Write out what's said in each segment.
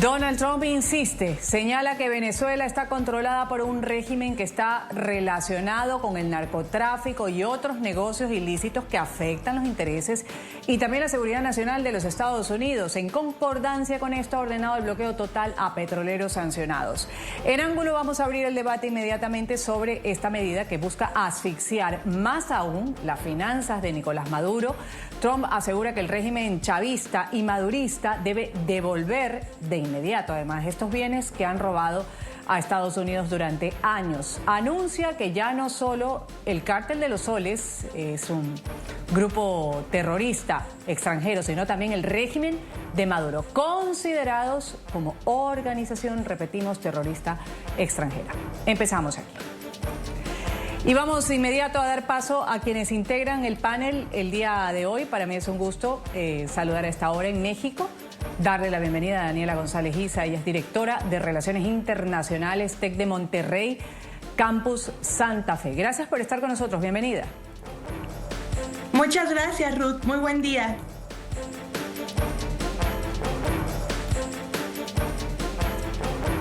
Donald Trump insiste, señala que Venezuela está controlada por un régimen que está relacionado con el narcotráfico y otros negocios ilícitos que afectan los intereses y también la seguridad nacional de los Estados Unidos. En concordancia con esto ha ordenado el bloqueo total a petroleros sancionados. En Ángulo vamos a abrir el debate inmediatamente sobre esta medida que busca asfixiar más aún las finanzas de Nicolás Maduro. Trump asegura que el régimen chavista y madurista debe devolver de inmediato, además, estos bienes que han robado a Estados Unidos durante años. Anuncia que ya no solo el Cártel de los Soles es un grupo terrorista extranjero, sino también el régimen de Maduro, considerados como organización, repetimos, terrorista extranjera. Empezamos aquí. Y vamos de inmediato a dar paso a quienes integran el panel el día de hoy. Para mí es un gusto saludar a esta hora en México. Darle la bienvenida a Daniela González Isa, ella es directora de Relaciones Internacionales TEC de Monterrey, Campus Santa Fe. Gracias por estar con nosotros, bienvenida. Muchas gracias, Ruth, muy buen día.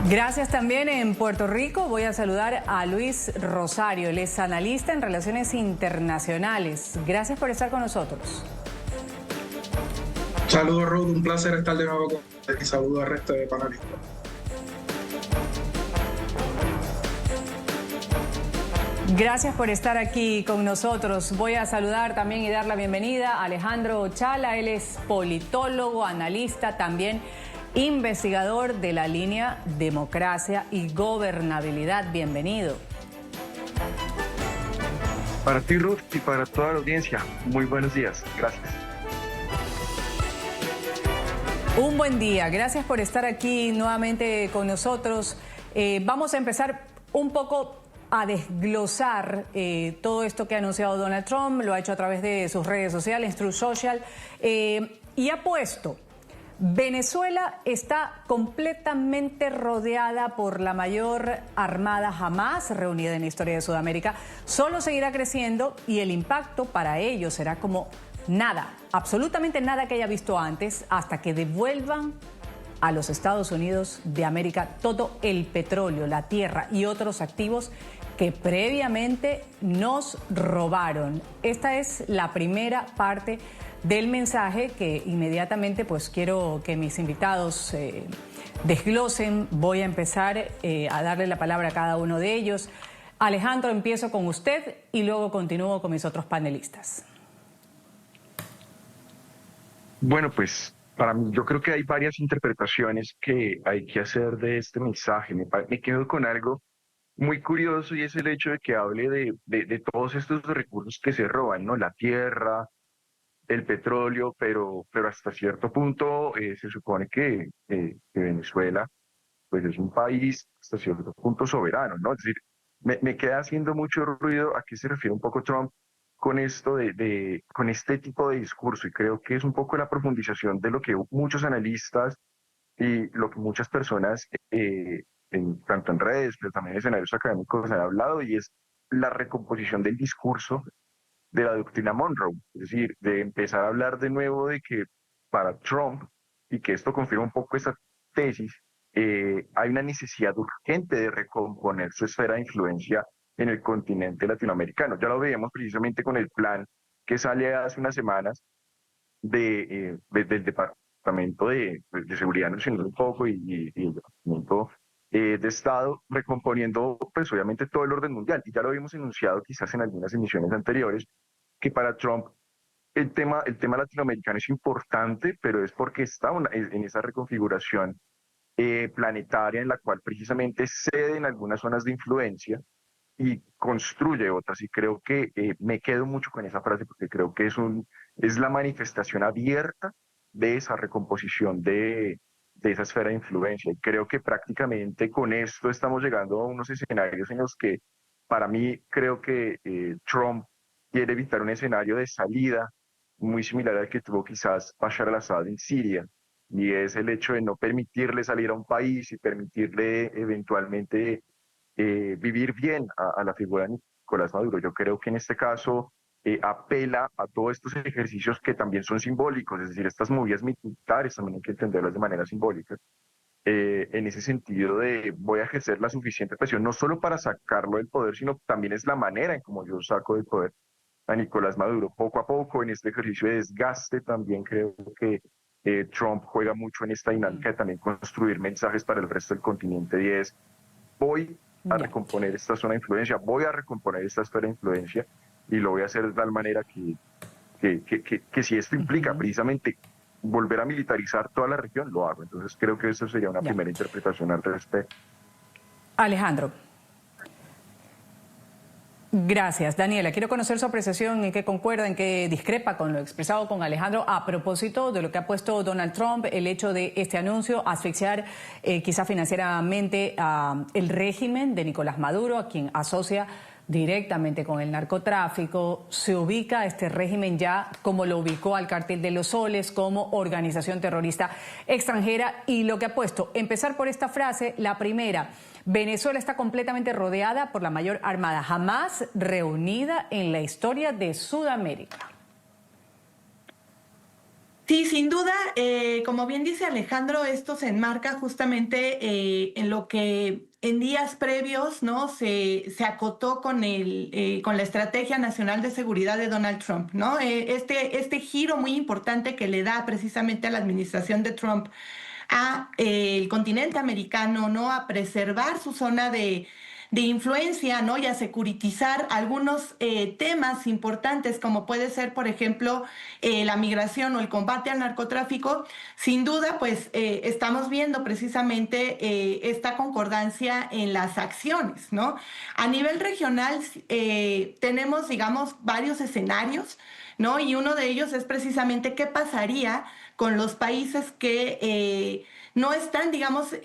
Gracias también en Puerto Rico. Voy a saludar a Luis Rosario, él es analista en Relaciones Internacionales. Gracias por estar con nosotros. Saludos, Ruth, un placer estar de nuevo con ustedes y saludos al resto de panelistas. Gracias por estar aquí con nosotros. Voy a saludar también y dar la bienvenida a Alejandro Chala, él es politólogo, analista, también investigador de la línea Democracia y Gobernabilidad. Bienvenido. Para ti, Ruth, y para toda la audiencia, muy buenos días. Gracias. Un buen día, gracias por estar aquí nuevamente con nosotros. Vamos a empezar un poco a desglosar todo esto que ha anunciado Donald Trump, lo ha hecho a través de sus redes sociales, Truth Social, y ha puesto: Venezuela está completamente rodeada por la mayor armada jamás reunida en la historia de Sudamérica, solo seguirá creciendo y el impacto para ellos será como nada, absolutamente nada que haya visto antes, hasta que devuelvan a los Estados Unidos de América todo el petróleo, la tierra y otros activos que previamente nos robaron. Esta es la primera parte del mensaje que inmediatamente pues quiero que mis invitados desglosen. Voy a empezar a darle la palabra a cada uno de ellos. Alejandro, empiezo con usted y luego continúo con mis otros panelistas. Bueno, pues para mí yo creo que hay varias interpretaciones que hay que hacer de este mensaje. Me quedo con algo muy curioso y es el hecho de que hable de todos estos recursos que se roban, ¿no? La tierra, el petróleo, pero hasta cierto punto se supone que Venezuela pues es un país hasta cierto punto soberano, ¿no? Es decir, me queda haciendo mucho ruido a qué se refiere un poco Trump con esto con este tipo de discurso, y creo que es un poco la profundización de lo que muchos analistas y lo que muchas personas, tanto en redes, pero también en escenarios académicos han hablado, y es la recomposición del discurso de la doctrina Monroe, es decir, de empezar a hablar de nuevo de que para Trump, y que esto confirma un poco esa tesis, hay una necesidad urgente de recomponer su esfera de influencia en el continente latinoamericano. Ya lo veíamos precisamente con el plan que sale hace unas semanas del Departamento de Seguridad Nacional un poco y el Departamento de Estado, recomponiendo pues obviamente todo el orden mundial. Y ya lo habíamos enunciado quizás en algunas emisiones anteriores, que para Trump el tema latinoamericano es importante, pero es porque está en esa reconfiguración planetaria en la cual precisamente cede en algunas zonas de influencia y construye otras. Y creo que me quedo mucho con esa frase porque creo que es la manifestación abierta de esa recomposición de esa esfera de influencia. Y creo que prácticamente con esto estamos llegando a unos escenarios en los que para mí creo que Trump quiere evitar un escenario de salida muy similar al que tuvo quizás Bashar al-Assad en Siria, y es el hecho de no permitirle salir a un país y permitirle eventualmente vivir bien a la figura de Nicolás Maduro. Yo creo que en este caso apela a todos estos ejercicios que también son simbólicos, es decir, estas movidas militares también hay que entenderlas de manera simbólica, en ese sentido de voy a ejercer la suficiente presión, no solo para sacarlo del poder, sino también es la manera en cómo yo saco del poder a Nicolás Maduro. Poco a poco, en este ejercicio de desgaste, también creo que Trump juega mucho en esta dinámica de también construir mensajes para el resto del continente, y es voy a Ya. recomponer esta zona de influencia, voy a recomponer esta esfera de influencia, y lo voy a hacer de tal manera que si esto implica precisamente volver a militarizar toda la región, lo hago. Entonces creo que eso sería una Ya. primera interpretación al respecto. Alejandro. Gracias. Daniela, quiero conocer su apreciación, en qué concuerda, en qué discrepa con lo expresado con Alejandro a propósito de lo que ha puesto Donald Trump, el hecho de este anuncio, asfixiar quizá financieramente el régimen de Nicolás Maduro, a quien asocia directamente con el narcotráfico. Se ubica este régimen ya como lo ubicó al Cartel de los Soles, como organización terrorista extranjera, y lo que ha puesto, empezar por esta frase, la primera: Venezuela está completamente rodeada por la mayor armada jamás reunida en la historia de Sudamérica. Sí, sin duda, como bien dice Alejandro, esto se enmarca justamente en lo que en días previos, ¿no? se acotó con con la Estrategia Nacional de Seguridad de Donald Trump, ¿no? Este giro muy importante que le da precisamente a la administración de Trump a el continente americano, ¿no? A preservar su zona de influencia, ¿no? Y a securitizar algunos temas importantes, como puede ser, por ejemplo, la migración o el combate al narcotráfico. Sin duda, pues estamos viendo precisamente esta concordancia en las acciones, ¿no? A nivel regional tenemos, digamos, varios escenarios, ¿no? Y uno de ellos es precisamente qué pasaría con los países que no están, digamos,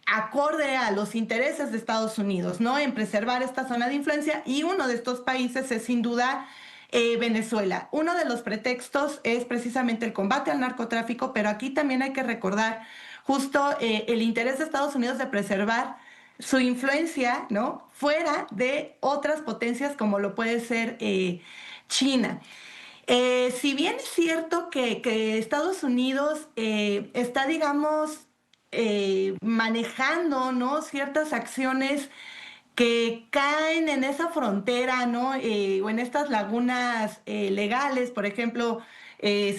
acorde a los intereses de Estados Unidos, ¿no? En preservar esta zona de influencia, y uno de estos países es sin duda Venezuela. Uno de los pretextos es precisamente el combate al narcotráfico, pero aquí también hay que recordar justo el interés de Estados Unidos de preservar su influencia, ¿no? Fuera de otras potencias como lo puede ser China. Si bien es cierto que Estados Unidos está, digamos, manejando, ¿no? Ciertas acciones que caen en esa frontera, ¿no? O en estas lagunas legales, por ejemplo,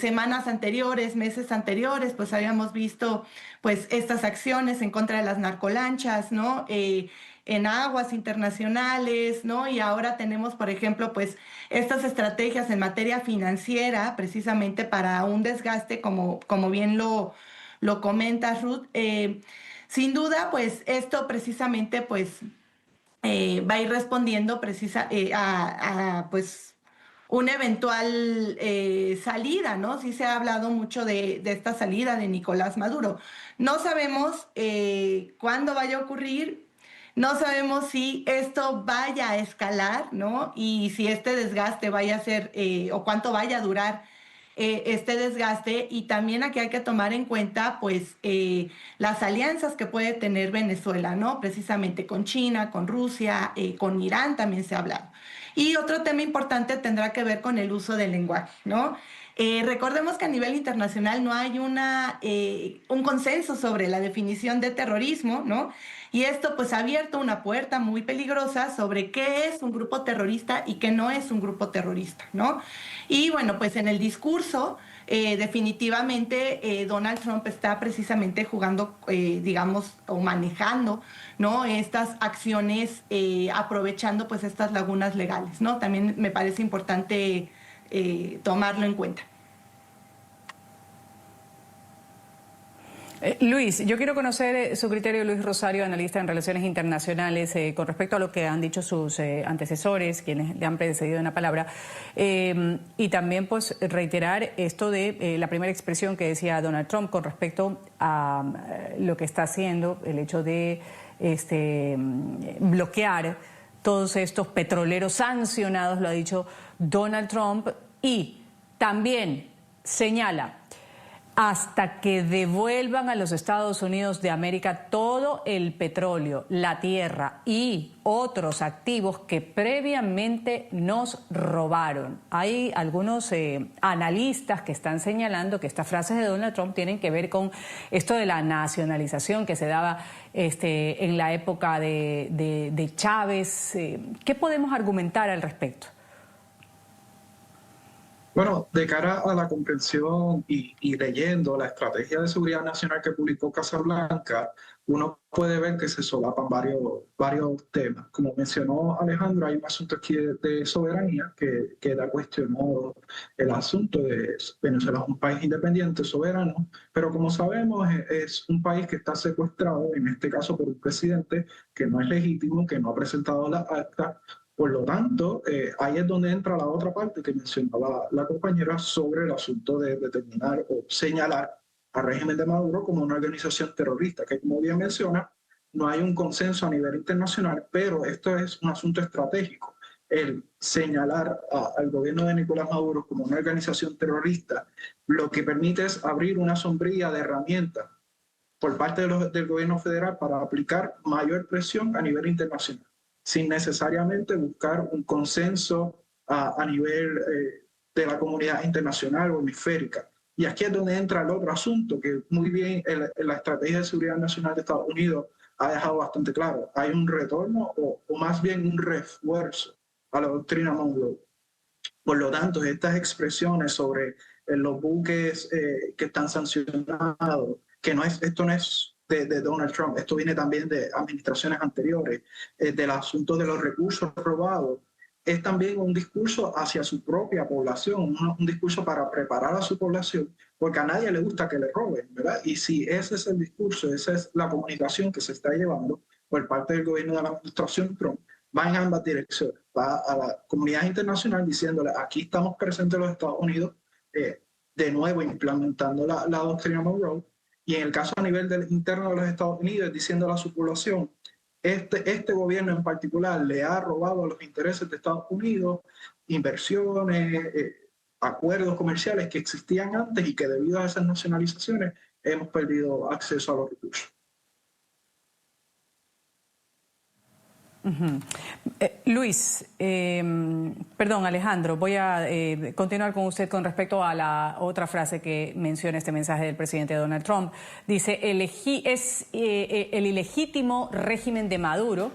semanas anteriores, meses anteriores, pues habíamos visto pues estas acciones en contra de las narcolanchas, ¿no? En aguas internacionales, ¿no? Y ahora tenemos, por ejemplo, pues estas estrategias en materia financiera, precisamente para un desgaste, como bien lo comenta Ruth. Sin duda, pues esto precisamente, pues va a ir respondiendo pues una eventual salida, ¿no? Sí se ha hablado mucho de esta salida de Nicolás Maduro. No sabemos cuándo vaya a ocurrir, no sabemos si esto vaya a escalar, ¿no? Y si este desgaste vaya a ser, o cuánto vaya a durar este desgaste. Y también aquí hay que tomar en cuenta pues las alianzas que puede tener Venezuela, ¿no? Precisamente con China, con Rusia, con Irán también se ha hablado. Y otro tema importante tendrá que ver con el uso del lenguaje, ¿no? Recordemos que a nivel internacional no hay un consenso sobre la definición de terrorismo, ¿no? Y esto pues ha abierto una puerta muy peligrosa sobre qué es un grupo terrorista y qué no es un grupo terrorista, ¿no? Y bueno, pues en el discurso definitivamente Donald Trump está precisamente jugando, digamos, o manejando, ¿no? Estas acciones, aprovechando pues estas lagunas legales, ¿no? También me parece importante tomarlo en cuenta. Luis, yo quiero conocer su criterio, Luis Rosario, analista en relaciones internacionales, con respecto a lo que han dicho sus antecesores, quienes le han precedido en la palabra, y también pues reiterar esto de la primera expresión que decía Donald Trump con respecto a lo que está haciendo, el hecho de bloquear todos estos petroleros sancionados, lo ha dicho Donald Trump, y también señala: hasta que devuelvan a los Estados Unidos de América todo el petróleo, la tierra y otros activos que previamente nos robaron. Hay algunos analistas que están señalando que estas frases de Donald Trump tienen que ver con esto de la nacionalización que se daba en la época de Chávez. ¿Qué podemos argumentar al respecto? Bueno, de cara a la comprensión y leyendo la estrategia de seguridad nacional que publicó Casablanca, uno puede ver que se solapan varios temas. Como mencionó Alejandro, hay un asunto aquí de soberanía que queda cuestionado el asunto de Venezuela es un país independiente, soberano, pero como sabemos es un país que está secuestrado, en este caso por un presidente que no es legítimo, que no ha presentado las actas. Por lo tanto, ahí es donde entra la otra parte que mencionaba la compañera sobre el asunto de determinar o señalar al régimen de Maduro como una organización terrorista, que como bien menciona, no hay un consenso a nivel internacional, pero esto es un asunto estratégico. El señalar al gobierno de Nicolás Maduro como una organización terrorista, lo que permite es abrir una sombrilla de herramientas por parte del gobierno federal para aplicar mayor presión a nivel internacional, sin necesariamente buscar un consenso a nivel de la comunidad internacional o hemisférica. Y aquí es donde entra el otro asunto que muy bien la estrategia de seguridad nacional de Estados Unidos ha dejado bastante claro. Hay un retorno o más bien un refuerzo a la doctrina Monroe. Por lo tanto, estas expresiones sobre los buques que están sancionados, esto no es de Donald Trump, esto viene también de administraciones anteriores, del asunto de los recursos robados, es también un discurso hacia su propia población, un discurso para preparar a su población, porque a nadie le gusta que le roben, ¿verdad? Y si ese es el discurso, esa es la comunicación que se está llevando por parte del gobierno de la administración Trump, va en ambas direcciones, va a la comunidad internacional diciéndole, aquí estamos presentes los Estados Unidos, de nuevo implementando la doctrina Monroe, y en el caso a nivel interno de los Estados Unidos, diciéndole a su población, este gobierno en particular le ha robado los intereses de Estados Unidos, inversiones, acuerdos comerciales que existían antes y que debido a esas nacionalizaciones hemos perdido acceso a los recursos. Luis, perdón Alejandro, voy a continuar con usted con respecto a la otra frase que menciona este mensaje del presidente Donald Trump. Dice, es el ilegítimo régimen de Maduro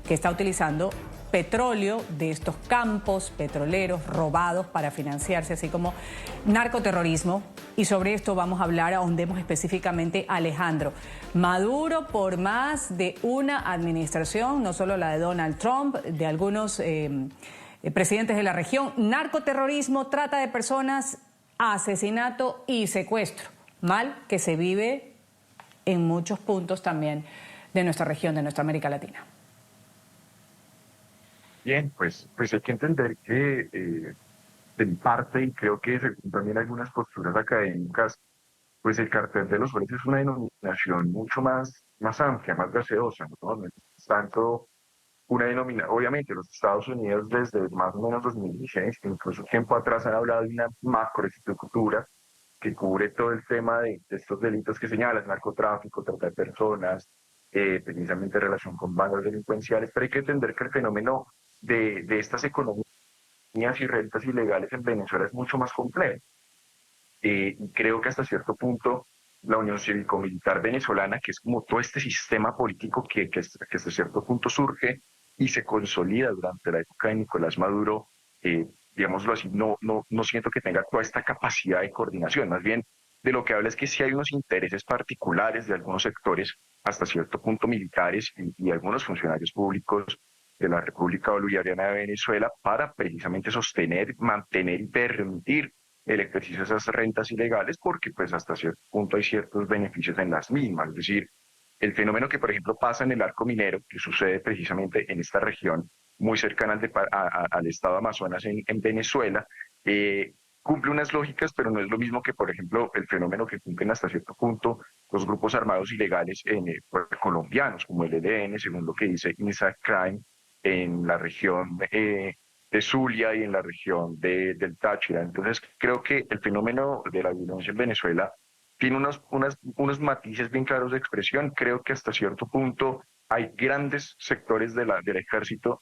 que está utilizando petróleo de estos campos petroleros robados para financiarse, así como narcoterrorismo. Y sobre esto vamos a hablar, ahondemos específicamente a Alejandro. Maduro, por más de una administración, no solo la de Donald Trump, de algunos presidentes de la región, narcoterrorismo, trata de personas, asesinato y secuestro. Mal que se vive en muchos puntos también de nuestra región, de nuestra América Latina. Bien, pues hay que entender que en parte, y creo que según también algunas posturas académicas, pues el cartel de los soles es una denominación mucho más amplia, más gaseosa, ¿no? No es tanto una denominación, obviamente los Estados Unidos desde más o menos 2016, incluso tiempo atrás han hablado de una macroestructura que cubre todo el tema de estos delitos que señalas, narcotráfico, trata de personas, precisamente en relación con bandas delincuenciales, pero hay que entender que el fenómeno de estas economías y rentas ilegales en Venezuela es mucho más complejo. Y creo que hasta cierto punto la Unión Cívico-Militar Venezolana, que es como todo este sistema político que hasta cierto punto surge y se consolida durante la época de Nicolás Maduro, digámoslo así, no siento que tenga toda esta capacidad de coordinación. Más bien, de lo que habla es que sí hay unos intereses particulares de algunos sectores, hasta cierto punto militares y algunos funcionarios públicos de la República Bolivariana de Venezuela para precisamente sostener, mantener y permitir el ejercicio de esas rentas ilegales, porque pues hasta cierto punto hay ciertos beneficios en las mismas. Es decir, el fenómeno que por ejemplo pasa en el arco minero, que sucede precisamente en esta región muy cercana al estado Amazonas en Venezuela, cumple unas lógicas, pero no es lo mismo que, por ejemplo, el fenómeno que cumplen hasta cierto punto los grupos armados ilegales colombianos, como el ELN, según lo que dice Inside Crime, en la región de Zulia y en la región del Táchira. Entonces, creo que el fenómeno de la violencia en Venezuela tiene unos matices bien claros de expresión. Creo que hasta cierto punto hay grandes sectores del ejército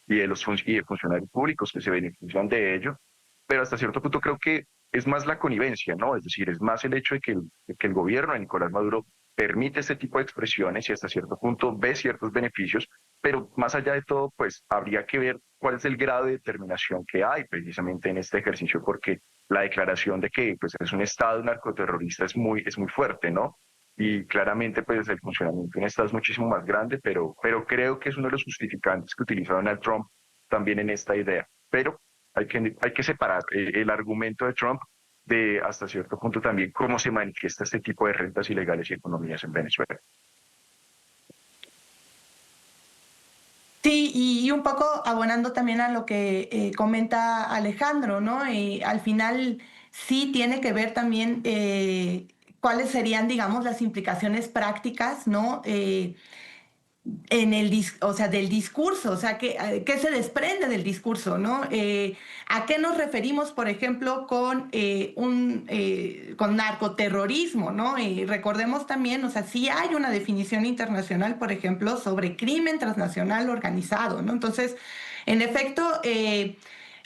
y de funcionarios públicos que se benefician de ello, pero hasta cierto punto creo que es más la connivencia, ¿no? Es decir, es más el hecho de que el gobierno de Nicolás Maduro permite este tipo de expresiones y hasta cierto punto ve ciertos beneficios, pero más allá de todo, pues habría que ver cuál es el grado de determinación que hay precisamente en este ejercicio, porque la declaración de que pues, es un Estado narcoterrorista es muy fuerte, ¿no? Y claramente pues el funcionamiento de un Estado es muchísimo más grande, pero creo que es uno de los justificantes que utiliza Donald Trump también en esta idea. Pero hay que separar el argumento de Trump de hasta cierto punto también cómo se manifiesta este tipo de rentas ilegales y economías en Venezuela. Sí, y un poco abonando también a lo que comenta Alejandro, ¿no? Al final sí tiene que ver también cuáles serían, digamos, las implicaciones prácticas, ¿no? En o sea, del discurso, o sea, ¿qué se desprende del discurso, ¿no? ¿A qué nos referimos, por ejemplo, con narcoterrorismo, ¿no? Recordemos también, o sea, sí hay una definición internacional, por ejemplo, sobre crimen transnacional organizado, ¿no? Entonces, en efecto,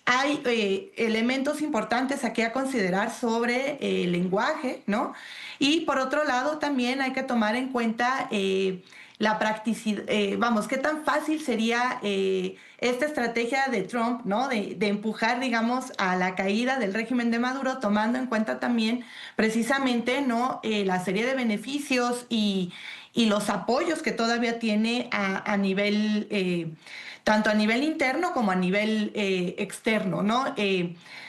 hay elementos importantes aquí a considerar sobre el lenguaje, ¿no? Y por otro lado, también hay que tomar en cuenta la practicidad, vamos, qué tan fácil sería esta estrategia de Trump, ¿no? De empujar, digamos, a la caída del régimen de Maduro, tomando en cuenta también precisamente, ¿no? La serie de beneficios y los apoyos que todavía tiene a nivel, tanto a nivel interno como a nivel externo, ¿no?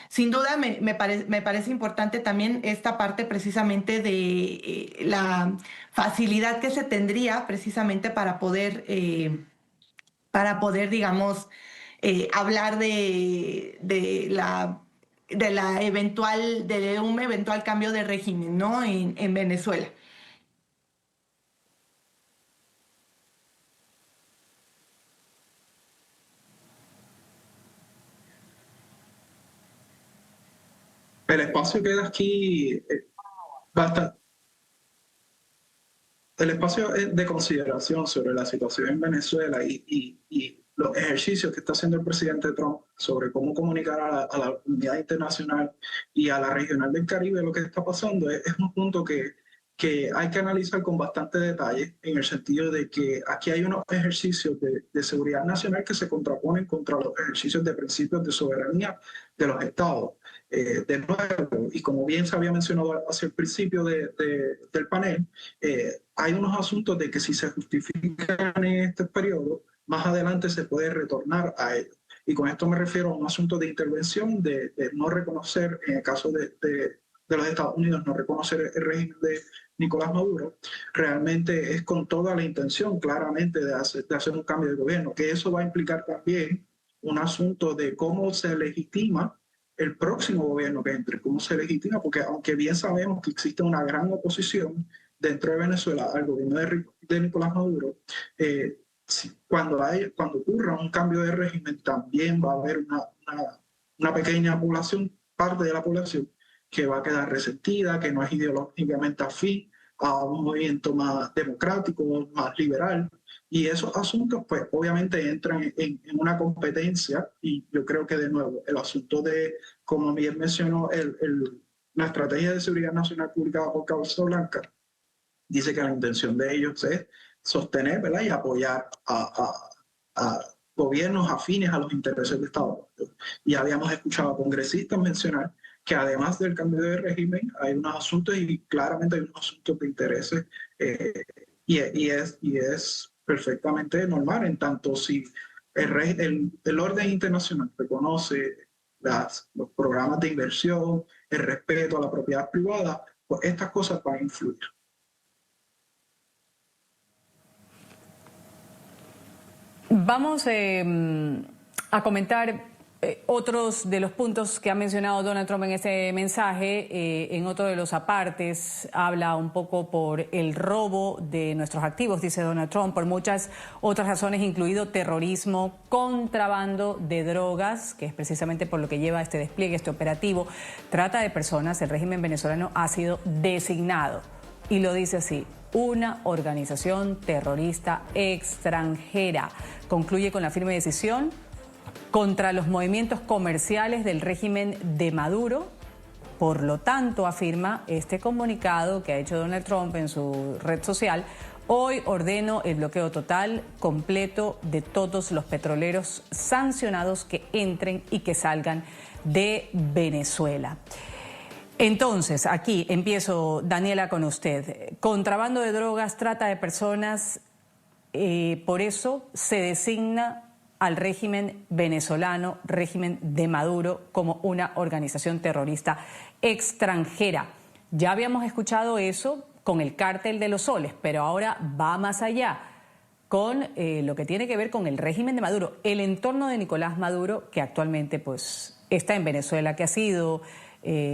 Sin duda me parece importante también esta parte precisamente de la facilidad que se tendría precisamente para poder digamos, hablar de un eventual cambio de régimen, ¿no? En Venezuela. El espacio queda aquí bastante. El espacio de consideración sobre la situación en Venezuela y los ejercicios que está haciendo el presidente Trump sobre cómo comunicar a la comunidad internacional y a la regional del Caribe lo que está pasando es un punto que hay que analizar con bastante detalle en el sentido de que aquí hay unos ejercicios de seguridad nacional que se contraponen contra los ejercicios de principios de soberanía de los estados. De nuevo, y como bien se había mencionado hacia el principio del panel, hay unos asuntos de que si se justifican en este periodo, más adelante se puede retornar a ellos. Y con esto me refiero a un asunto de intervención, de no reconocer, en el caso de los Estados Unidos, no reconocer el régimen de Nicolás Maduro, realmente es con toda la intención claramente de hacer un cambio de gobierno, que eso va a implicar también un asunto de cómo se legitima el próximo gobierno que entre, cómo se legitima, porque aunque bien sabemos que existe una gran oposición dentro de Venezuela al gobierno de Nicolás Maduro, cuando ocurra un cambio de régimen también va a haber una pequeña población, parte de la población, que va a quedar resentida, que no es ideológicamente afín a un movimiento más democrático, más liberal. Y esos asuntos, pues obviamente entran en una competencia y yo creo que de nuevo el asunto de, como bien mencionó, la estrategia de seguridad nacional publicada por Casa Blanca, dice que la intención de ellos es sostener, ¿verdad? Y apoyar a gobiernos afines a los intereses de Estados Unidos. Y habíamos escuchado a congresistas mencionar que además del cambio de régimen hay unos asuntos y claramente hay unos asuntos de intereses y es perfectamente normal en tanto si el orden internacional reconoce los programas de inversión, el respeto a la propiedad privada, pues estas cosas van a influir. Vamos a comentar Otros de los puntos que ha mencionado Donald Trump en ese mensaje, en otro de los apartes, habla un poco por el robo de nuestros activos, dice Donald Trump, por muchas otras razones, incluido terrorismo, contrabando de drogas, que es precisamente por lo que lleva este despliegue, este operativo, trata de personas. El régimen venezolano ha sido designado, y lo dice así, una organización terrorista extranjera. Concluye con la firme decisión contra los movimientos comerciales del régimen de Maduro. Por lo tanto, afirma este comunicado que ha hecho Donald Trump en su red social: hoy ordeno el bloqueo total, completo de todos los petroleros sancionados que entren y que salgan de Venezuela. Entonces, aquí empiezo, Daniela, con usted. Contrabando de drogas, trata de personas, por eso se designa al régimen venezolano, régimen de Maduro, como una organización terrorista extranjera. Ya habíamos escuchado eso con el cártel de los soles, pero ahora va más allá con lo que tiene que ver con el régimen de Maduro, el entorno de Nicolás Maduro, que actualmente pues está en Venezuela, que ha sido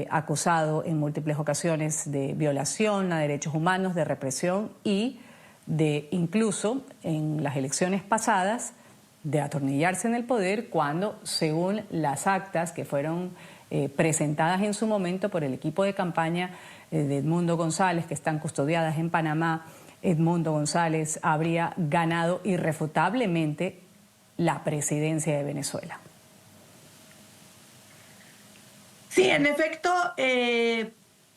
acusado en múltiples ocasiones de violación a derechos humanos, de represión y de, incluso en las elecciones pasadas, de atornillarse en el poder cuando, según las actas que fueron presentadas en su momento por el equipo de campaña de Edmundo González, que están custodiadas en Panamá, Edmundo González habría ganado irrefutablemente la presidencia de Venezuela. Sí, en efecto,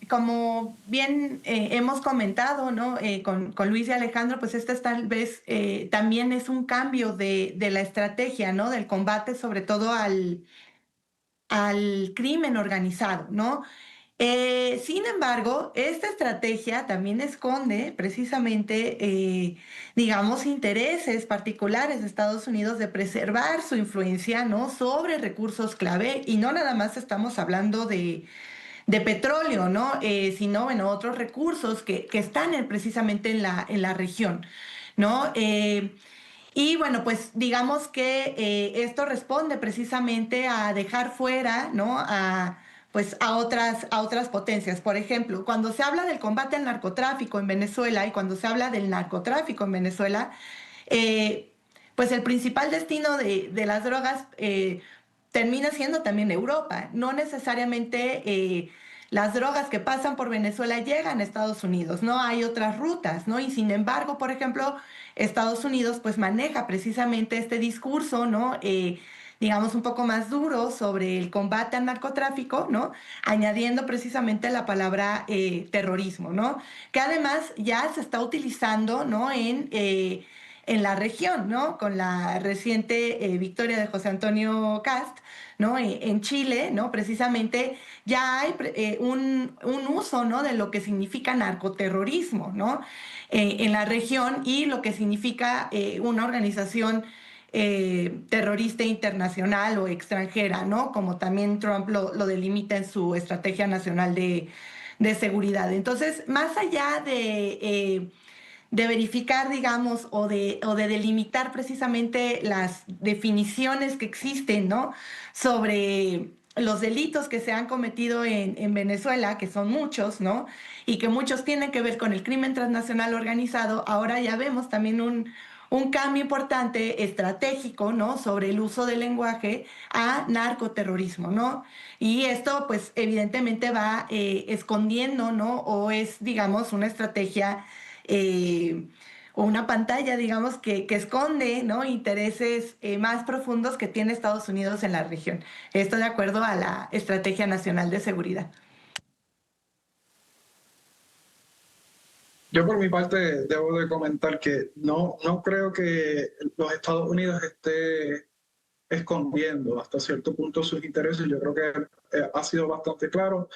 como bien hemos comentado, ¿no? Con Luis y Alejandro, pues esta tal vez también es un cambio de la estrategia, ¿no? Del combate, sobre todo al crimen organizado, ¿no? Sin embargo, esta estrategia también esconde precisamente, digamos, intereses particulares de Estados Unidos de preservar su influencia, ¿no? Sobre recursos clave, y no nada más estamos hablando de petróleo, ¿no? Sino, bueno, otros recursos que están precisamente en la región, ¿no? Y bueno, pues digamos que esto responde precisamente a dejar fuera, ¿no? Pues a otras potencias. Por ejemplo, cuando se habla del combate al narcotráfico en Venezuela y cuando se habla del narcotráfico en Venezuela, pues el principal destino de las drogas termina siendo también Europa. No necesariamente las drogas que pasan por Venezuela llegan a Estados Unidos, no hay otras rutas, ¿no? Y sin embargo, por ejemplo, Estados Unidos pues maneja precisamente este discurso, ¿no? Digamos un poco más duro sobre el combate al narcotráfico, ¿no? Añadiendo precisamente la palabra terrorismo, ¿no? Que además ya se está utilizando, ¿no? En la región, ¿no? Con la reciente victoria de José Antonio Kast, ¿no? En Chile, ¿no? Precisamente ya hay un uso, ¿no? De lo que significa narcoterrorismo, ¿no? En la región, y lo que significa una organización terrorista internacional o extranjera, ¿no? Como también Trump lo delimita en su Estrategia Nacional de Seguridad. Entonces, más allá de verificar, digamos, o de delimitar precisamente las definiciones que existen, ¿no? Sobre los delitos que se han cometido en Venezuela, que son muchos, ¿no? Y que muchos tienen que ver con el crimen transnacional organizado. Ahora ya vemos también un cambio importante estratégico, ¿no? Sobre el uso del lenguaje a narcoterrorismo, ¿no? Y esto, pues, evidentemente va escondiendo, ¿no? O es, digamos, una estrategia o una pantalla, digamos, que esconde, ¿no? Intereses más profundos que tiene Estados Unidos en la región. Esto de acuerdo a la Estrategia Nacional de Seguridad. Yo por mi parte debo de comentar que no creo que los Estados Unidos esté escondiendo hasta cierto punto sus intereses. Yo creo que ha sido bastante claro.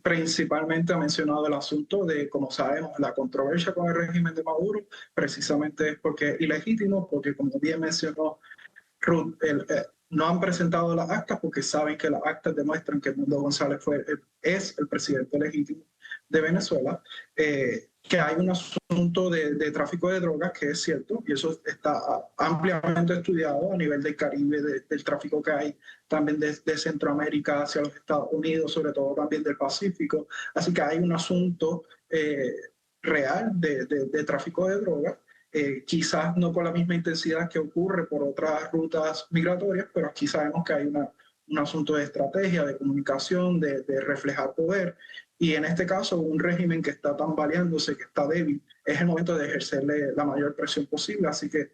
Principalmente ha mencionado el asunto de, como sabemos, la controversia con el régimen de Maduro, precisamente es porque es ilegítimo, porque como bien mencionó Ruth, no han presentado las actas porque saben que las actas demuestran que Edmundo González es el presidente legítimo de Venezuela, que hay un asunto de tráfico de drogas, que es cierto, y eso está ampliamente estudiado a nivel del Caribe, del tráfico que hay también de Centroamérica hacia los Estados Unidos, sobre todo también del Pacífico. Así que hay un asunto real de tráfico de drogas. Quizás no con la misma intensidad que ocurre por otras rutas migratorias, pero aquí sabemos que hay un asunto de estrategia, de comunicación, de reflejar poder. Y en este caso, un régimen que está tambaleándose, que está débil, es el momento de ejercerle la mayor presión posible. Así que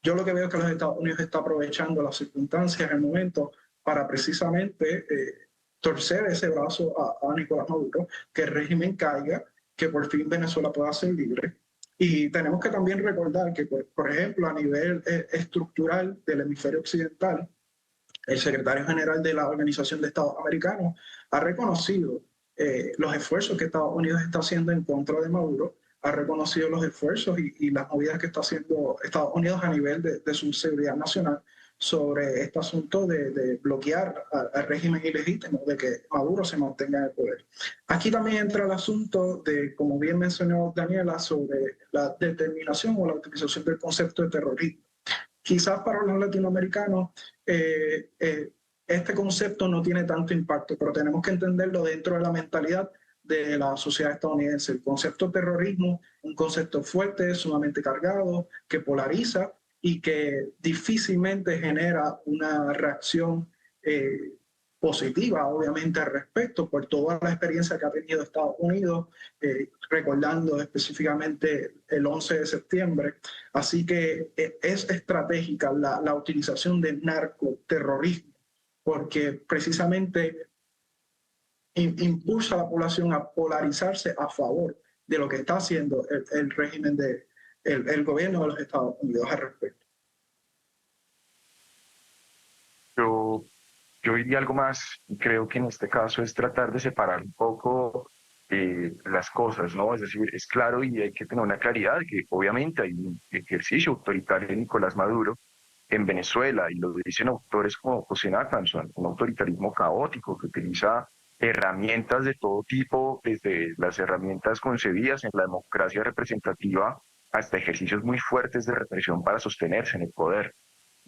yo lo que veo es que los Estados Unidos está aprovechando las circunstancias, el momento, para precisamente torcer ese brazo a Nicolás Maduro, que el régimen caiga, que por fin Venezuela pueda ser libre. Y tenemos que también recordar que, por ejemplo, a nivel estructural del hemisferio occidental, el secretario general de la Organización de Estados Americanos ha reconocido los esfuerzos que Estados Unidos está haciendo en contra de Maduro, ha reconocido los esfuerzos y las movidas que está haciendo Estados Unidos a nivel de su seguridad nacional sobre este asunto de bloquear al régimen ilegítimo, de que Maduro se mantenga en el poder. Aquí también entra el asunto de, como bien mencionó Daniela, sobre la determinación o la utilización del concepto de terrorismo. Quizás para los latinoamericanos este concepto no tiene tanto impacto, pero tenemos que entenderlo dentro de la mentalidad de la sociedad estadounidense. El concepto de terrorismo, un concepto fuerte, sumamente cargado, que polariza y que difícilmente genera una reacción positiva, obviamente, al respecto, por toda la experiencia que ha tenido Estados Unidos, recordando específicamente el 11 de septiembre. Así que es estratégica la utilización del narcoterrorismo, porque precisamente impulsa a la población a polarizarse a favor de lo que está haciendo el régimen el gobierno de los Estados Unidos al respecto. Yo diría algo más, y creo que en este caso es tratar de separar un poco las cosas, ¿no? Es decir, es claro y hay que tener una claridad de que obviamente hay un ejercicio autoritario de Nicolás Maduro en Venezuela, y lo dicen autores como José Nathanson, un autoritarismo caótico que utiliza herramientas de todo tipo, desde las herramientas concebidas en la democracia representativa hasta ejercicios muy fuertes de represión para sostenerse en el poder.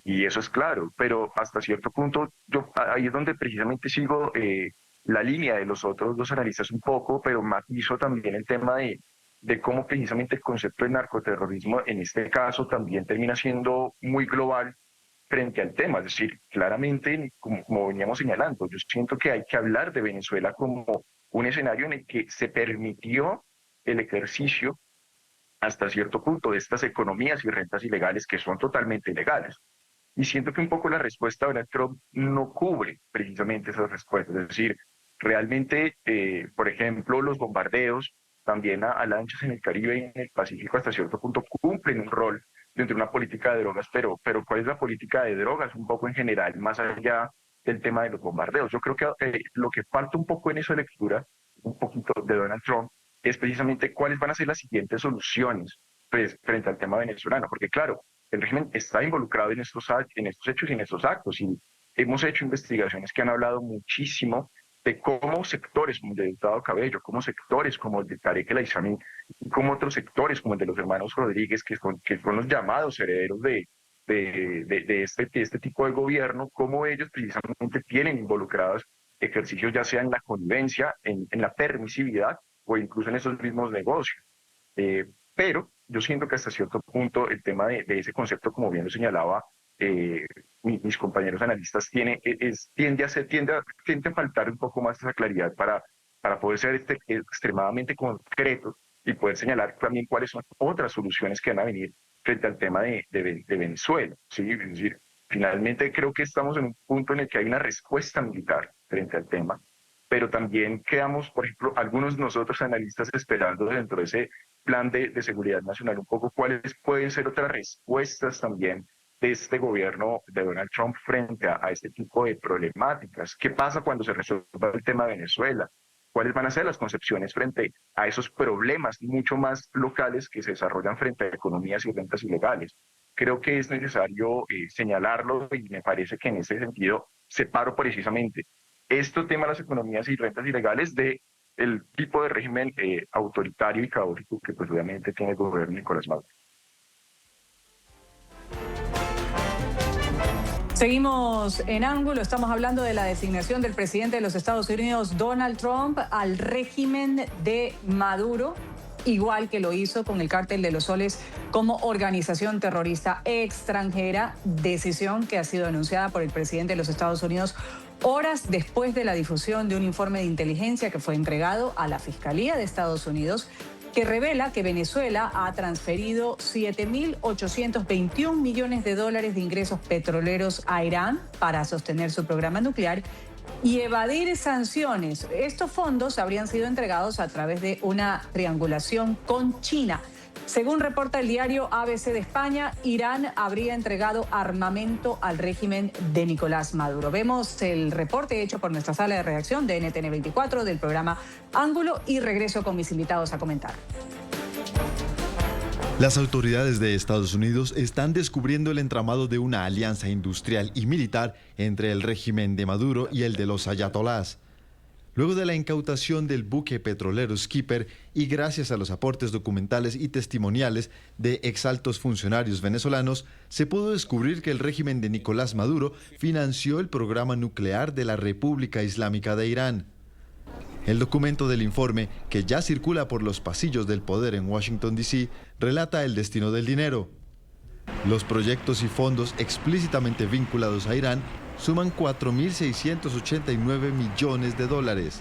Y eso es claro, pero hasta cierto punto yo ahí es donde precisamente sigo la línea de los otros dos analistas un poco, pero matizo también el tema de cómo precisamente el concepto de narcoterrorismo en este caso también termina siendo muy global frente al tema. Es decir, claramente, como veníamos señalando, yo siento que hay que hablar de Venezuela como un escenario en el que se permitió el ejercicio hasta cierto punto de estas economías y rentas ilegales que son totalmente ilegales. Y siento que un poco la respuesta de Donald Trump no cubre precisamente esas respuestas. Es decir, realmente, por ejemplo, los bombardeos también a lanchas en el Caribe y en el Pacífico hasta cierto punto cumplen un rol dentro de una política de drogas, pero ¿cuál es la política de drogas un poco en general, más allá del tema de los bombardeos? Yo creo que lo que falta un poco en esa lectura, un poquito de Donald Trump, es precisamente cuáles van a ser las siguientes soluciones pues, frente al tema venezolano, porque claro, el régimen está involucrado en estos hechos y en estos actos, y hemos hecho investigaciones que han hablado muchísimo de cómo sectores como el de Diosdado Cabello, como sectores como el de Tarek El Aissami, y como otros sectores como el de los hermanos Rodríguez, que son los llamados herederos de este tipo de gobierno, cómo ellos precisamente tienen involucrados ejercicios ya sea en la connivencia, en la permisividad o incluso en esos mismos negocios. Pero yo siento que hasta cierto punto el tema de ese concepto, como bien lo señalaba mis compañeros analistas, tiende a faltar un poco más esa claridad para poder ser extremadamente concreto y poder señalar también cuáles son otras soluciones que van a venir frente al tema de Venezuela. ¿Sí? Es decir, finalmente creo que estamos en un punto en el que hay una respuesta militar frente al tema, pero también quedamos, por ejemplo, algunos de nosotros analistas esperando dentro de ese plan de seguridad nacional un poco cuáles pueden ser otras respuestas también de este gobierno de Donald Trump frente a este tipo de problemáticas. ¿Qué pasa cuando se resuelva el tema de Venezuela? ¿Cuáles van a ser las concepciones frente a esos problemas mucho más locales que se desarrollan frente a economías y rentas ilegales? creo que es necesario señalarlo y me parece que en ese sentido separo precisamente este tema de las economías y rentas ilegales de el tipo de régimen autoritario y caótico que pues obviamente tiene el gobierno de Nicolás Maduro. Seguimos en ángulo, estamos hablando de la designación del presidente de los Estados Unidos, Donald Trump, al régimen de Maduro, igual que lo hizo con el Cártel de los Soles como organización terrorista extranjera, decisión que ha sido anunciada por el presidente de los Estados Unidos horas después de la difusión de un informe de inteligencia que fue entregado a la Fiscalía de Estados Unidos, que revela que Venezuela ha transferido 7.821 millones de dólares de ingresos petroleros a Irán para sostener su programa nuclear y evadir sanciones. Estos fondos habrían sido entregados a través de una triangulación con China. Según reporta el diario ABC de España, Irán habría entregado armamento al régimen de Nicolás Maduro. Vemos el reporte hecho por nuestra sala de redacción de NTN 24 del programa Ángulo y regreso con mis invitados a comentar. Las autoridades de Estados Unidos están descubriendo el entramado de una alianza industrial y militar entre el régimen de Maduro y el de los ayatolás. Luego de la incautación del buque petrolero Skipper y gracias a los aportes documentales y testimoniales de exaltos funcionarios venezolanos, se pudo descubrir que el régimen de Nicolás Maduro financió el programa nuclear de la República Islámica de Irán. El documento del informe, que ya circula por los pasillos del poder en Washington, D.C., relata el destino del dinero. Los proyectos y fondos explícitamente vinculados a Irán suman 4.689 millones de dólares.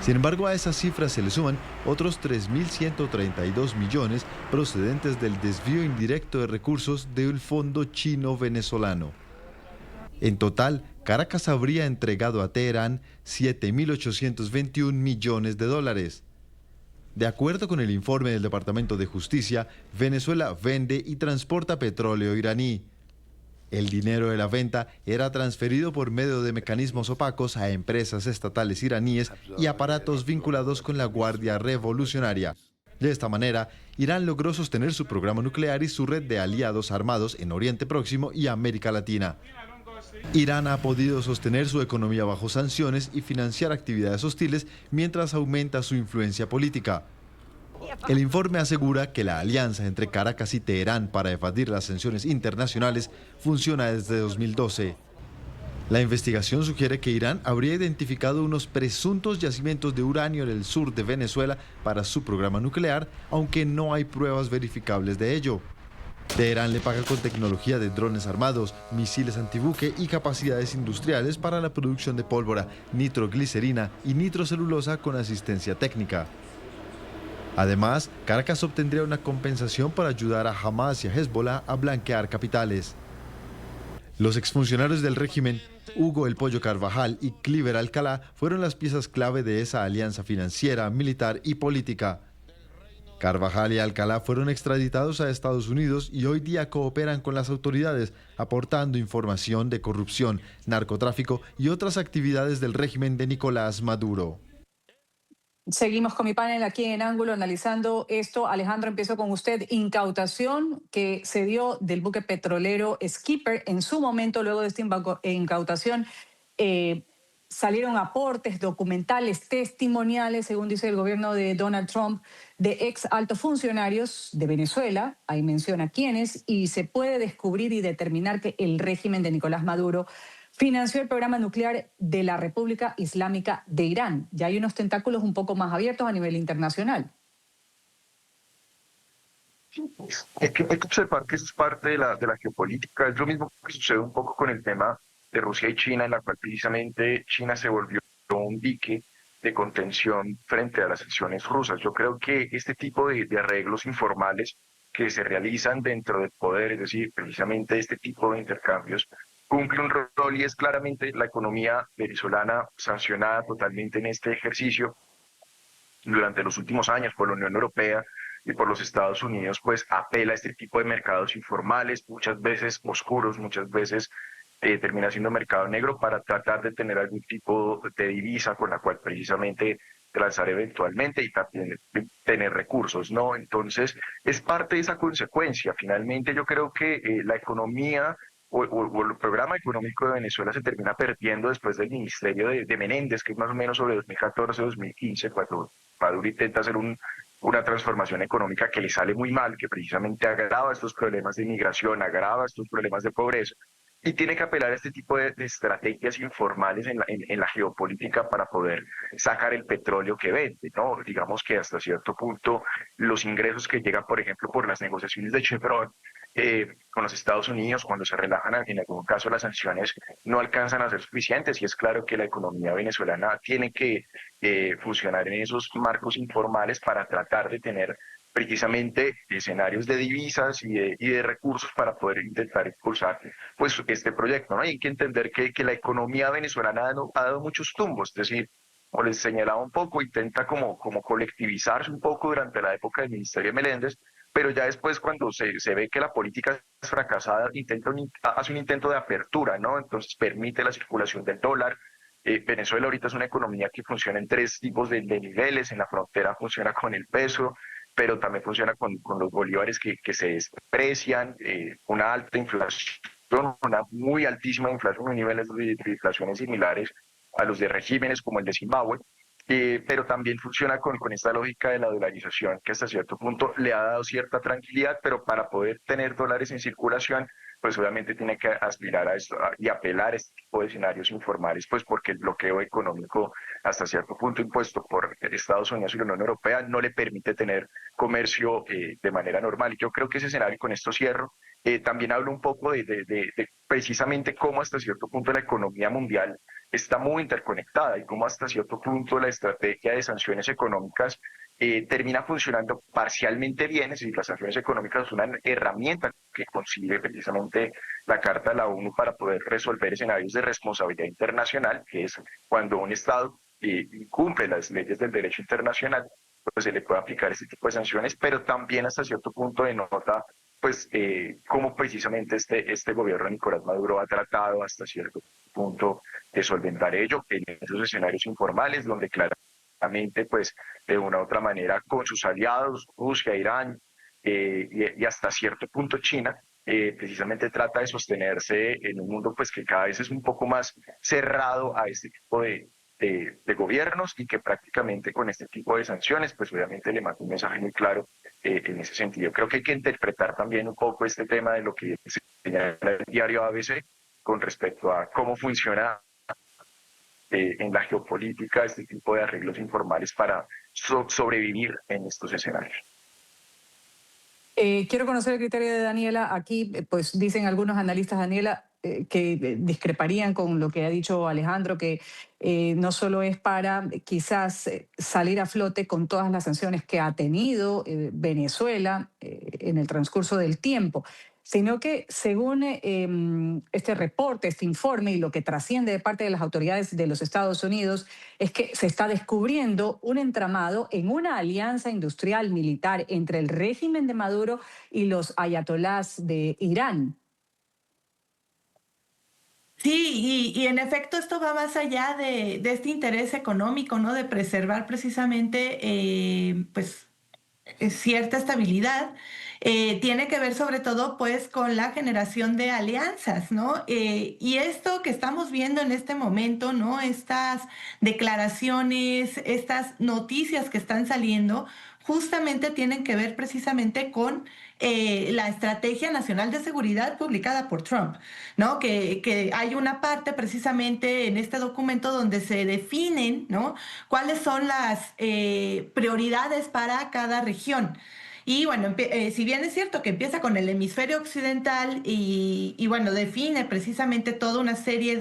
Sin embargo, a esas cifras se le suman otros 3.132 millones procedentes del desvío indirecto de recursos del fondo chino-venezolano. En total, Caracas habría entregado a Teherán 7.821 millones de dólares. De acuerdo con el informe del Departamento de Justicia, Venezuela vende y transporta petróleo iraní. El dinero de la venta era transferido por medio de mecanismos opacos a empresas estatales iraníes y aparatos vinculados con la Guardia Revolucionaria. De esta manera, Irán logró sostener su programa nuclear y su red de aliados armados en Oriente Próximo y América Latina. Irán ha podido sostener su economía bajo sanciones y financiar actividades hostiles mientras aumenta su influencia política. El informe asegura que la alianza entre Caracas y Teherán para evadir las sanciones internacionales funciona desde 2012. La investigación sugiere que Irán habría identificado unos presuntos yacimientos de uranio en el sur de Venezuela para su programa nuclear, aunque no hay pruebas verificables de ello. Teherán le paga con tecnología de drones armados, misiles antibuque y capacidades industriales para la producción de pólvora, nitroglicerina y nitrocelulosa con asistencia técnica. Además, Caracas obtendría una compensación para ayudar a Hamas y a Hezbollah a blanquear capitales. Los exfuncionarios del régimen, Hugo El Pollo Carvajal y Cliver Alcalá, fueron las piezas clave de esa alianza financiera, militar y política. Carvajal y Alcalá fueron extraditados a Estados Unidos y hoy día cooperan con las autoridades, aportando información de corrupción, narcotráfico y otras actividades del régimen de Nicolás Maduro. Seguimos con mi panel aquí en Ángulo analizando esto. Alejandro, empiezo con usted. Incautación que se dio del buque petrolero Skipper. En su momento, luego de esta incautación, salieron aportes documentales, testimoniales, según dice el gobierno de Donald Trump, de ex altos funcionarios de Venezuela. Ahí menciona quiénes, y se puede descubrir y determinar que el régimen de Nicolás Maduro financió el programa nuclear de la República Islámica de Irán. Ya hay unos tentáculos un poco más abiertos a nivel internacional. Hay que observar que eso es parte de la geopolítica. Es lo mismo que sucede un poco con el tema de Rusia y China, en la cual precisamente China se volvió un dique de contención frente a las acciones rusas. Yo creo que este tipo de arreglos informales que se realizan dentro del poder, es decir, precisamente este tipo de intercambios, cumple un rol y es claramente la economía venezolana sancionada totalmente en este ejercicio durante los últimos años por la Unión Europea y por los Estados Unidos, pues apela a este tipo de mercados informales, muchas veces oscuros, muchas veces termina siendo mercado negro para tratar de tener algún tipo de divisa con la cual precisamente lanzar eventualmente y también tener recursos, ¿no? Entonces, es parte de esa consecuencia. Finalmente, yo creo que la economía o el programa económico de Venezuela se termina perdiendo después del ministerio de Menéndez, que es más o menos sobre 2014-2015, cuando Maduro intenta hacer una transformación económica que le sale muy mal, que precisamente agrava estos problemas de inmigración, agrava estos problemas de pobreza, y tiene que apelar a este tipo de estrategias informales en la geopolítica para poder sacar el petróleo que vende, ¿no? Digamos que hasta cierto punto los ingresos que llegan, por ejemplo, por las negociaciones de Chevron con los Estados Unidos, cuando se relajan en algún caso las sanciones, no alcanzan a ser suficientes, y es claro que la economía venezolana tiene que funcionar en esos marcos informales para tratar de tener precisamente escenarios de divisas y de recursos para poder intentar impulsar pues este proyecto, ¿no? Y hay que entender que la economía venezolana ha dado muchos tumbos, es decir, como les señalaba un poco, intenta como colectivizarse un poco durante la época del Ministerio de Meléndez, pero ya después cuando se ve que la política es fracasada, hace un intento de apertura, ¿no? Entonces permite la circulación del dólar. Venezuela ahorita es una economía que funciona en tres tipos de niveles. En la frontera funciona con el peso, pero también funciona con los bolívares que se desprecian, una alta inflación, una muy altísima inflación, unos niveles de inflaciones similares a los de regímenes como el de Zimbabue, pero también funciona con esta lógica de la dolarización, que hasta cierto punto le ha dado cierta tranquilidad, pero para poder tener dólares en circulación, pues obviamente tiene que aspirar a esto y apelar a este tipo de escenarios informales, pues porque el bloqueo económico hasta cierto punto impuesto por Estados Unidos y la Unión Europea no le permite tener comercio de manera normal. Y yo creo que ese escenario, con esto cierro, también habla un poco de precisamente cómo hasta cierto punto la economía mundial está muy interconectada y cómo hasta cierto punto la estrategia de sanciones económicas termina funcionando parcialmente bien. Es decir, las sanciones económicas son una herramienta que concibe precisamente la Carta de la ONU para poder resolver escenarios de responsabilidad internacional, que es cuando un Estado incumple las leyes del derecho internacional, pues se le puede aplicar este tipo de sanciones, pero también hasta cierto punto denota pues cómo precisamente este gobierno de Nicolás Maduro ha tratado hasta cierto punto de solventar ello en esos escenarios informales, donde claramente pues de una u otra manera con sus aliados, Rusia, Irán y hasta cierto punto China, precisamente trata de sostenerse en un mundo pues que cada vez es un poco más cerrado a este tipo de gobiernos, y que prácticamente con este tipo de sanciones pues obviamente le manda un mensaje muy claro en ese sentido. Creo que hay que interpretar también un poco este tema de lo que señala el diario ABC con respecto a cómo funciona en la geopolítica este tipo de arreglos informales para sobrevivir en estos escenarios. Quiero conocer el criterio de Daniela. Aquí, pues dicen algunos analistas, Daniela, que discreparían con lo que ha dicho Alejandro, que no solo es para quizás salir a flote con todas las sanciones que ha tenido Venezuela en el transcurso del tiempo, sino que según este reporte, este informe y lo que trasciende de parte de las autoridades de los Estados Unidos, es que se está descubriendo un entramado en una alianza industrial militar entre el régimen de Maduro y los ayatolás de Irán. Sí, y en efecto esto va más allá de este interés económico, ¿no? De preservar precisamente, pues, cierta estabilidad. Tiene que ver sobre todo pues con la generación de alianzas, ¿no? Y esto que estamos viendo en este momento, ¿no? Estas declaraciones, estas noticias que están saliendo, justamente tienen que ver precisamente con la Estrategia Nacional de Seguridad publicada por Trump, ¿no? Que hay una parte precisamente en este documento donde se definen, ¿no? Cuáles son las prioridades para cada región. Y bueno, si bien es cierto que empieza con el hemisferio occidental y bueno, define precisamente toda una serie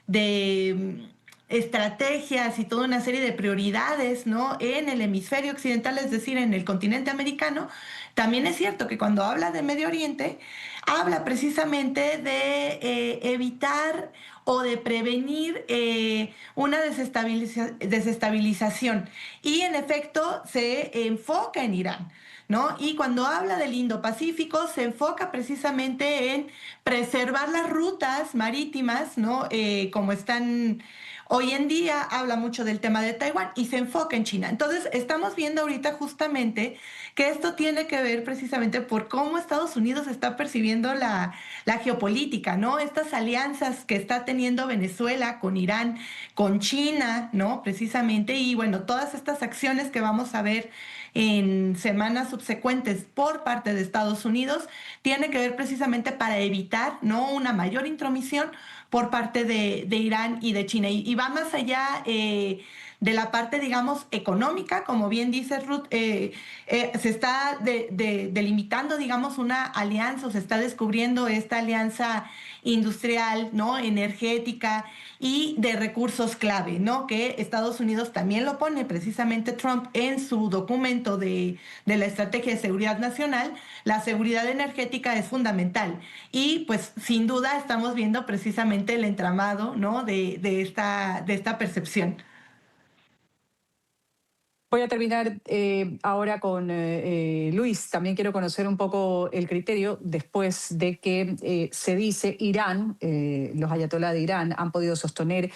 de estrategias y toda una serie de prioridades, ¿no? En el hemisferio occidental, es decir, en el continente americano, también es cierto que cuando habla de Medio Oriente, habla precisamente de evitar o de prevenir una desestabilización. Y en efecto se enfoca en Irán, ¿no? Y cuando habla del Indo-Pacífico se enfoca precisamente en preservar las rutas marítimas, ¿no? Como están hoy en día habla mucho del tema de Taiwán y se enfoca en China. Entonces, estamos viendo ahorita justamente que esto tiene que ver precisamente por cómo Estados Unidos está percibiendo la geopolítica, ¿no? Estas alianzas que está teniendo Venezuela con Irán, con China, ¿no? Precisamente, y bueno, todas estas acciones que vamos a ver en semanas subsecuentes por parte de Estados Unidos tiene que ver precisamente para evitar, ¿no?, una mayor intromisión por parte de Irán y de China. Y va más allá de la parte, digamos, económica, como bien dice Ruth, se está delimitando, digamos, una alianza, o se está descubriendo esta alianza industrial, ¿no?, energética y de recursos clave, ¿no?, que Estados Unidos también lo pone precisamente Trump en su documento de la Estrategia de Seguridad Nacional. La seguridad energética es fundamental y pues sin duda estamos viendo precisamente el entramado, ¿no?, de esta percepción. Voy a terminar ahora con Luis. También quiero conocer un poco el criterio después de que se dice Irán, los ayatolás de Irán han podido sostener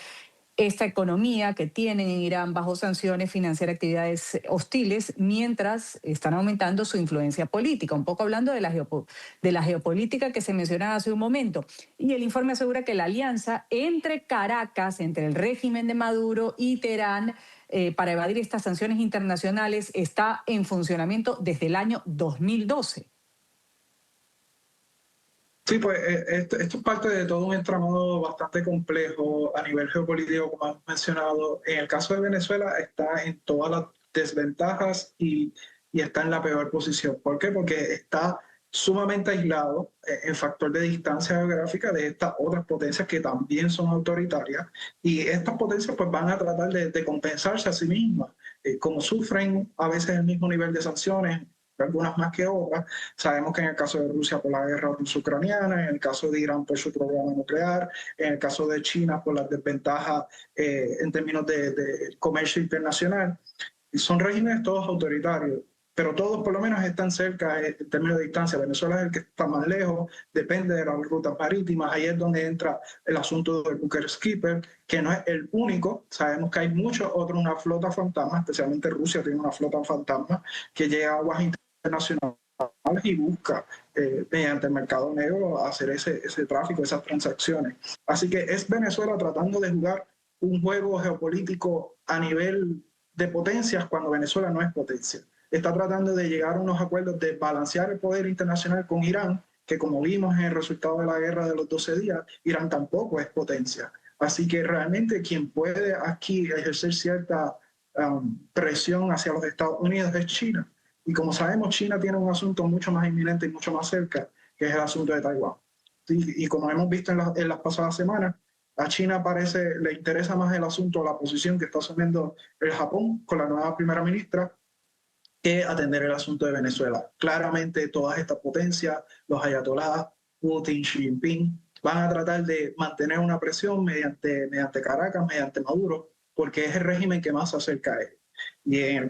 esta economía que tienen en Irán bajo sanciones, financiar actividades hostiles, mientras están aumentando su influencia política. Un poco hablando de la geopolítica que se mencionaba hace un momento. Y el informe asegura que la alianza entre Caracas, entre el régimen de Maduro y Teherán, para evadir estas sanciones internacionales, está en funcionamiento desde el año 2012. Sí, pues esto es parte de todo un entramado bastante complejo a nivel geopolítico, como hemos mencionado. En el caso de Venezuela está en todas las desventajas y está en la peor posición. ¿Por qué? Porque está sumamente aislado en factor de distancia geográfica de estas otras potencias que también son autoritarias, y estas potencias pues van a tratar de compensarse a sí mismas, como sufren a veces el mismo nivel de sanciones, algunas más que otras. Sabemos que en el caso de Rusia por la guerra ruso-ucraniana, en el caso de Irán por su programa nuclear, en el caso de China por las desventajas en términos de comercio internacional. Son regímenes todos autoritarios, pero todos por lo menos están cerca en términos de distancia. Venezuela es el que está más lejos, depende de las rutas marítimas. Ahí es donde entra el asunto del buque Skipper, que no es el único. Sabemos que hay muchos otros, una flota fantasma, especialmente Rusia tiene una flota fantasma que llega a aguas internacionales y busca mediante el mercado negro hacer ese tráfico, esas transacciones. Así que es Venezuela tratando de jugar un juego geopolítico a nivel de potencias cuando Venezuela no es potencia. Está tratando de llegar a unos acuerdos de balancear el poder internacional con Irán, que como vimos en el resultado de la guerra de los 12 días, Irán tampoco es potencia. Así que realmente quien puede aquí ejercer cierta presión hacia los Estados Unidos es China. Y como sabemos, China tiene un asunto mucho más inminente y mucho más cerca, que es el asunto de Taiwán. Y como hemos visto en las pasadas semanas, a China le interesa más el asunto, la posición que está asumiendo el Japón con la nueva primera ministra, que atender el asunto de Venezuela. Claramente todas estas potencias, los ayatolás, Putin, Xi Jinping, van a tratar de mantener una presión mediante Caracas, mediante Maduro, porque es el régimen que más se acerca a él. Y en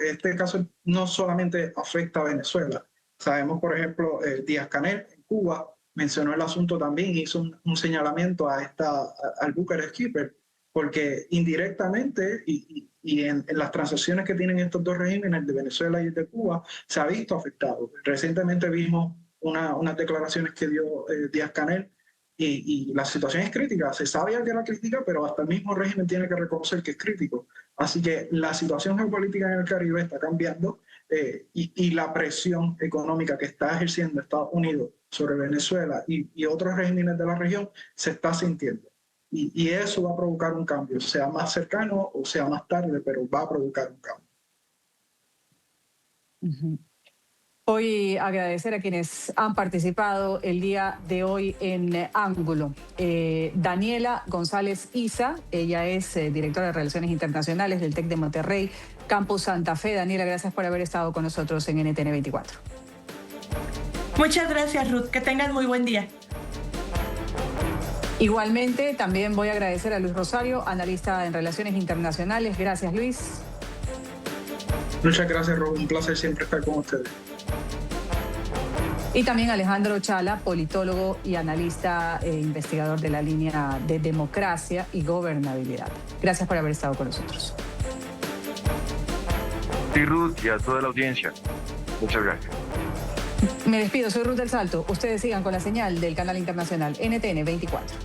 este caso no solamente afecta a Venezuela. Sabemos, por ejemplo, Díaz-Canel en Cuba mencionó el asunto también, hizo un señalamiento al buque Skipper, porque indirectamente y en las transacciones que tienen estos dos regímenes, el de Venezuela y el de Cuba, se ha visto afectado. Recientemente vimos unas declaraciones que dio Díaz-Canel y la situación es crítica. Se sabía que era crítica, pero hasta el mismo régimen tiene que reconocer que es crítico. Así que la situación geopolítica en el Caribe está cambiando y la presión económica que está ejerciendo Estados Unidos sobre Venezuela y otros regímenes de la región se está sintiendo. Y eso va a provocar un cambio, sea más cercano o sea más tarde, pero va a provocar un cambio. Hoy agradecer a quienes han participado el día de hoy en Ángulo. Daniela González Isa, ella es directora de Relaciones Internacionales del TEC de Monterrey, Campus Santa Fe. Daniela, gracias por haber estado con nosotros en NTN 24. Muchas gracias, Ruth. Que tengan muy buen día. Igualmente, también voy a agradecer a Luis Rosario, analista en Relaciones Internacionales. Gracias, Luis. Muchas gracias, Rob. Un placer siempre estar con ustedes. Y también Alejandro Chala, politólogo y analista e investigador de la línea de democracia y gobernabilidad. Gracias por haber estado con nosotros. Sí, Ruth, y a toda la audiencia. Muchas gracias. Me despido, soy Ruth del Salto. Ustedes sigan con la señal del canal internacional NTN 24.